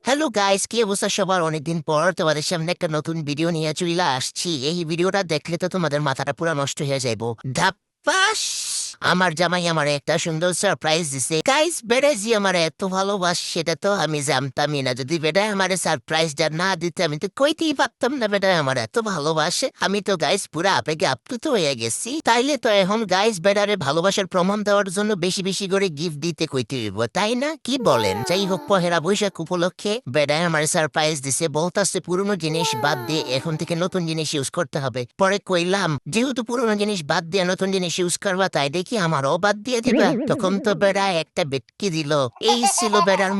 Hello guys, কি অবস্থা সবার? অনেকদিন পর তোমাদের সামনে একটা নতুন ভিডিও নিয়ে চলে আসছি। এই ভিডিওটা দেখলে তো তোমাদের মাথাটা পুরো নষ্ট হয়ে যাইবো। ধাপ্পাস! আমার জামাই আমার একটা সুন্দর সারপ্রাইজ দিছে। গাইস, বেড়া জি আমার এত ভালোবাস সেটা তো আমি জানতামই না। যদি বেড়া আমার সারপ্রাইজটা না দিতে আমি তো কইতেই পারতাম না বেড়া আমার এত ভালোবাসে। আমি তো গাইস পুরো আবেগে আপ্লুত হয়ে গেছি। তাইলে তো এখন গাইস বেড়ারে ভালোবাসার প্রমাণ দেওয়ার জন্য বেশি বেশি করে গিফট দিতে কইতে হইব, তাই না? কি বলেন? যাই হোক, পহেলা বৈশাখ উপলক্ষে বেড়ায় আমার সারপ্রাইজ দিছে, বলতাছে পুরনো জিনিস বাদ দিয়ে এখন থেকে নতুন জিনিস ইউজ করতে হবে। পরে কইলাম যেহেতু পুরনো জিনিস বাদ দিয়ে নতুন জিনিস ইউজ করবা, তাই দেখি আমারও বাদ দিয়ে দিবা। তখন তো বেড়া একটা বেটকি দিল। এই ছিল বেড়ার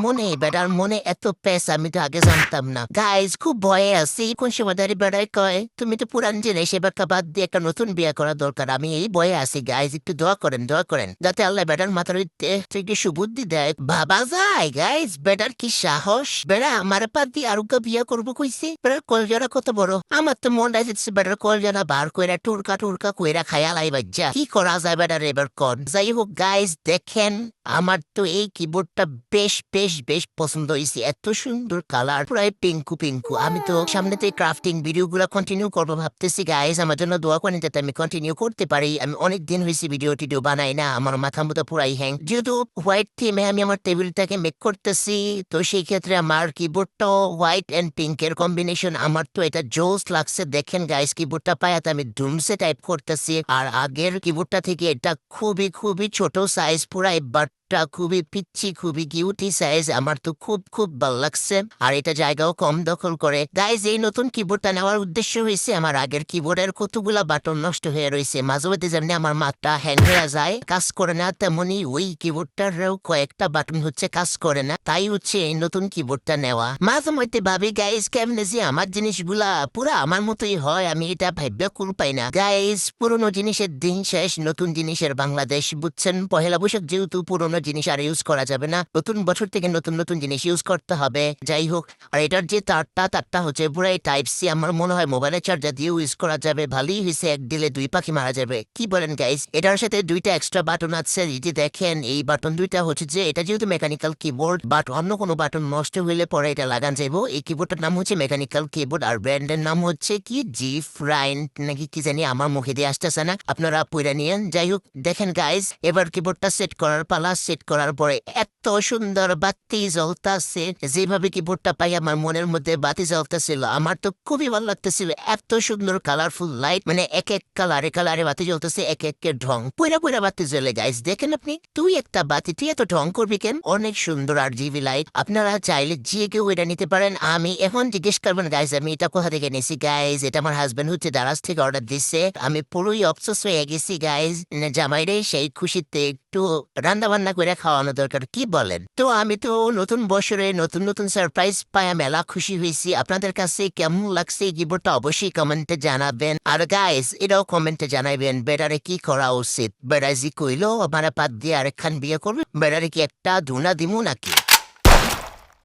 মনে এত পেস আমি তো আগে জানতাম না। গাইজ, খুব ভয়ে আছি। কোন সময় দাঁড়িয়ে বেড়ায় কয় তুমি তো পুরান জিনিস এবার বাদ দিয়ে একটা নতুন বিয়ে করা দরকার। আমি এই ভয়ে আছি গাইজ, একটু দোয়া করেন যাতে আল্লাহ বেটার মাথার একটু সুবুদ্ধি দেয়। ভাবা যায় গাইজ, বেটার কি সাহস! বেড়া আমার বাদ দিয়ে আরোগ্য বিয়ে করবো কইছে। বেটার কলজরা কত বড়! আমার তো মন যাচ্ছে বেটার কলজরা বার কইরা টুরকা কইরা খায়ালাই বাজ্জা। কি করা যায় বেটার এবার কন? যাই হোক গাইজ, দেখেন আমার তো এই কিবোর্ডটা বেশ পছন্দ হয়েছে। এত সুন্দর কালার, প্রায় পিঙ্কু। আমি তো সামনেতে ক্রাফটিং ভিডিও গুলা কন্টিনিউ করবো ভাবতেছি। গাইজ, আমার জন্য দোয়া করেন যাতে আমি কন্টিনিউ করতে পারি। আমি অনেক দিন হয়েছে ভিডিও টিডিও বানাই না, আমার মাথা মতো পুরাই হ্যাং। যেহেতু হোয়াইট থিমে আমি আমার টেবিলটাকে মেক করতেছি, তো সেই ক্ষেত্রে আমার কিবোর্ডটাও হোয়াইট অ্যান্ড পিঙ্কের কম্বিনেশন। আমার তো এটা জোস লাগছে। দেখেন গাইজ, কিবোর্ডটা পায়াতে আমি ডুমসে টাইপ করতেছি। আর আগের কিবোর্ডটা থেকে এটা খুবই ছোট সাইজ, পুরাই বাটটা খুবই পিচ্ছি, খুবই কিউটি সাইজ। আমার তো খুব ভালো লাগছে। আর এটা জায়গাও কম দখল করে। গাইজ, এই নতুন কিবোর্ডটা নেওয়ার উদ্দেশ্য হয়েছে আমার আগের কিবোর্ডের কতগুলা বাটন নষ্ট হয়ে রয়েছে। মাঝে মধ্যে যেমনি আমার মাথা হ্যাং হয়ে যায়, কাজ করে না, তেমনি ওই কিবোর্ডটারও কয়েকটা বাটন হচ্ছে কাজ করে না। তাই হচ্ছে এই নতুন কিবোর্ডটা নেওয়া। মাঝে মধ্যে ভাবি গাইজ, কেমনে যে আমার জিনিসগুলা পুরা আমার মতোই হয়, আমি এটা ভাববে কুল পাই না। গাইজ, পুরোনো জিনিসের দিন শেষ, নতুন জিনিসের বাংলাদেশ, বুঝছেন? পহেলা বৈশাখ যেহেতু পুরোনো জিনিস আর ইউজ করা যাবে না, নতুন বছর থেকে নতুন জিনিস ইউজ করতে হবে। যাই হোক, আর এটার যে তারটা হচ্ছে পুরাই টাইপ সি। আমার মনে হয় মোবাইলের চার্জার দিয়ে ইউজ করা যাবে। ভালোই হয়েছে, এক দিলে দুই পাখি মারা যাবে। কি বলেন গাইজ? এটার সাথে দুইটা এক্সট্রা বাটন আছে। এই যে দেখেন, এই বাটন দুইটা হচ্ছে যে এটা যেহেতু মেকানিক্যাল কিবোর্ড, বাট অন্য কোনো বাটন নষ্ট হইলে পরে এটা লাগান যাবো। এই কিবোর্ডটার নাম হচ্ছে মেকানিক্যাল কিবোর্ড, আর ব্র্যান্ডের নাম হচ্ছে কি জি ফ্রাইন নাকি কি জানি, আমার মুখে দিয়ে আসতেছে না, আপনারা পইরা নিয়েন। যাই হোক, দেখেন গাইজ, এবার কিবোর্ডটা সেট করার পালা। সেট করার পরে এত সুন্দর বাতি জ্বলতাছে, যেভাবে কিবোর্ডটা পাই আমার মনের মধ্যে বাতি জ্বলতেছিল। আমার তো খুবই ভালো লাগতেছিল। এত সুন্দর কালারফুল লাইট, মানে এক কালারে বাতি জ্বলতেছে, এক ঢং পুরা বাতি জ্বলে। গাইজ, দেখেন আপনি, তুই একটা বাতি তুই এত ঢং করবি কেন? অনেক সুন্দর আর জিবি লাইট। আপনারা চাইলে যে কেউ এটা নিতে পারেন। আমি এখন জিজ্ঞেস করবেন গাইজ আমি এটা কোথা থেকে নিয়েছি। গাইজ, এটা আমার হাজবেন্ড হচ্ছে দারাজ থেকে অর্ডার দিচ্ছে। আমি পুরোই অবসেস হয়ে গেছি গাইজ। জামাইরে সেই খুশিতে একটু রান্না বান্না করে খাওয়ানো দরকার। কি বলেন? তো আমি তো নতুন বছরে নতুন সারপ্রাইজ পায়া মেলা খুশি হয়েছি। আপনাদের কাছে কেমন লাগছে এই কিবোর্ডটা অবশ্যই কমেন্টে জানাবেন। আর গাইজ, এটাও কমেন্টে জানাবেন বেড়ারে কি করা উচিত। বেড়াজি কইলো আমার পাত দিয়ে আরেকখান বিয়ে করবে, বেড়ারে কি একটা ধুনা দিমু নাকি?